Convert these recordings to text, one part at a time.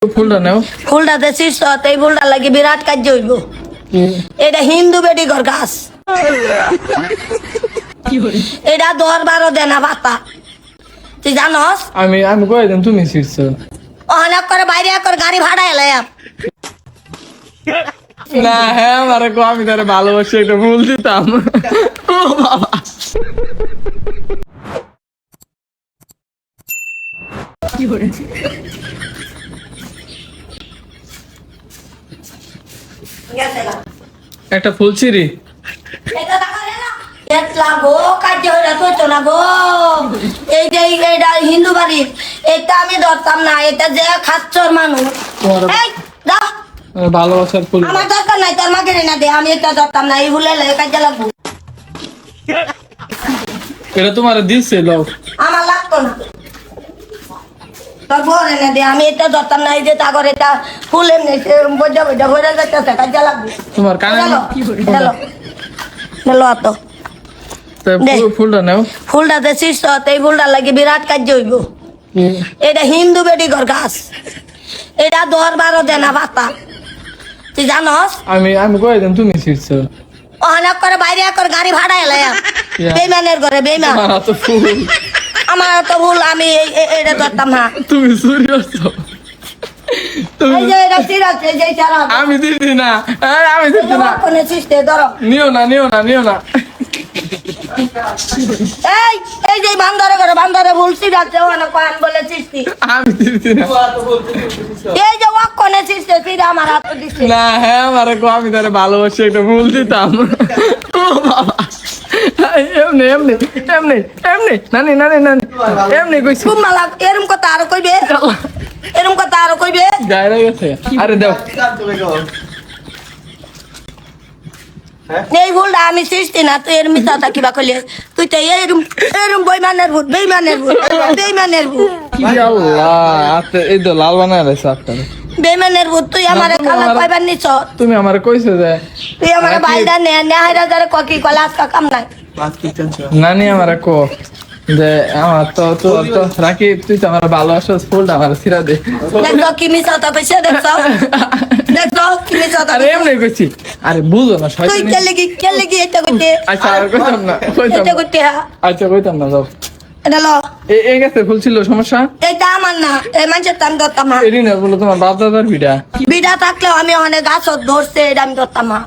ফুলটা নাও ফুলটাতে শীর্ষ এই ফুলটা লাগে বিরাট কাজ হইব। এটা হিন্দু বেটি ঘর গাছ, এটা 10-12 দেনা পাতা, তুই জানস? আমি আমি কই দিম তুমি শীর্ষ অনেক করে বাইরে করে গাড়ি ভাড়া এলাম। না হ্যাঁ আমারে কো আমি তারে ভালোবাসি একটা ফুল দিতাম। ও বাবা একটা ফুল ছিড়ি হিন্দু বাড়ির এটা আমি ধরতাম না, এটা যে খাচ্ছর মানুষ। ভালোবাসার ফুল আমার দরকার নাই, তোর মাকে না দে, আমি এটা ধরতাম না। এই ভুলে কাজে লাগবো, এটা তোমার দিছে লোক, আমার লাগতো না। তোর বর এনে দে, আমি এটা ধরতাম না। এই যে তাগর এটা ফুল এমনি বজা বজা ভরে যাচ্ছে, কাজে লাগবে। তোমার কানে তো ফুলটা নাও ফুলটাতে শীর্ষ এই ফুলটা লাগে বিরাট কাজ হইব। এটা হিন্দু বেটি ঘর গাছ, এটা 10-12 দেনা পাতা, তুই জানস? আমি আমি কই দিম তুমি শীর্ষ অনেক করে বাইরে করে গাড়ি ভাড়া এলাম। বেইমানের ঘরে বেইমান। আমার তো ফুল, আমার তো ভুল, আমি এটা ধরতাম না। তুমি চুরি করছো। এই যে এটা চিরাচ্ছে, এই যে চারা আমি দিদি না, আমি দিদি না, কোনে সৃষ্টি ধরো। নিও না নিও না নিও না। এই এই যে বান্দরে ঘরে বান্দরে ভুল চিরাচ্ছে, ওখানে কান বলে সৃষ্টি। আমি দিদি না, এই যে ও কোনে সৃষ্টি চিরা আমার হাত দিচ্ছে। না হ্যাঁ আমারে কো আমি তারে ভালোবাসি একটা ফুল দিতাম। ও বাবা এমনি এমনি এমনি এমনি নানি নানি নানি এমনি কইছি। খুব মালা এরম কথা আরো কইবে, এরম কথা আরো কইবে। গায়রা গেছে আরে দাও। এই ভুলটা আমি সৃষ্টি না, তুই এর মিথ্যাটা কিবা কইলে। তুই তো এরম এরম বেইমানের ভূত, বেইমানের ভূত, বেইমানের ভূত, কি আল্লাহ আতে এই তো লাল বানায় রাখছ আপনারে। বেইমানের ভূত। তুই আমারে কালা কইবার নিছ, তুমি আমারে কইছো যে তুই আমারে বাইদা নে নে হাইরা যারে ককি কলা আজকা কাম নাই। নানি আমারে কো যে আমার তো তো তো রাখি তুই তো আমার ভালোবাসছ, ফুলটা আমার ছিড়া দে। দেখো কি মিছাতা কইছে, দেখো দেখো কি মিছাতা। আরে এমনি কইছি, আরে বুঝো না তুই শয়তানি। কে লাগি এটা কইতে। আচ্ছা আর কইতাম না কইতাম এটা না। কইতে আচ্ছা কইতাম না যাও। এটা লো, এই গেছে ফুল ছিল সমস্যা এটা আমার না, এই মানুষের টান ধরতাম না। এরি না বলো তোমার বাপ দাদার ভিড়া। বিড়া থাকলেও আমি অনেক গাছ ধরছে, এটা আমি ধরতাম না।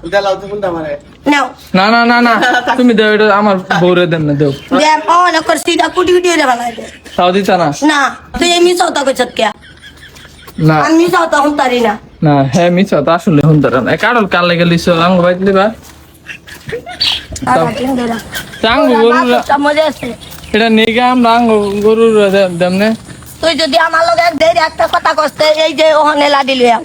নাও না না না না তুমি দেও, এটা আমার বউরে দেন না দেও। দেখ অনেক করে সিধা কুটি কুটি রে বানাই দে। তাও দিতা না। না তুই এই মিছাতা কইছত কে? না আমি মিছাতা হুঁতারি না। না হ্যাঁ মিছা তো আসলে হুন্দার না কারণ কাল লেগে লিছো আঙ্গ বাইত লিবা চাঙ্গ গরুরা মজা আছে। এটা নেগা আমরা আঙ্গ গরুরা দেমনে। তুই যদি আমার লগে একটা কথা কষ্ট, এই যে ওখানে লাডি লইয়া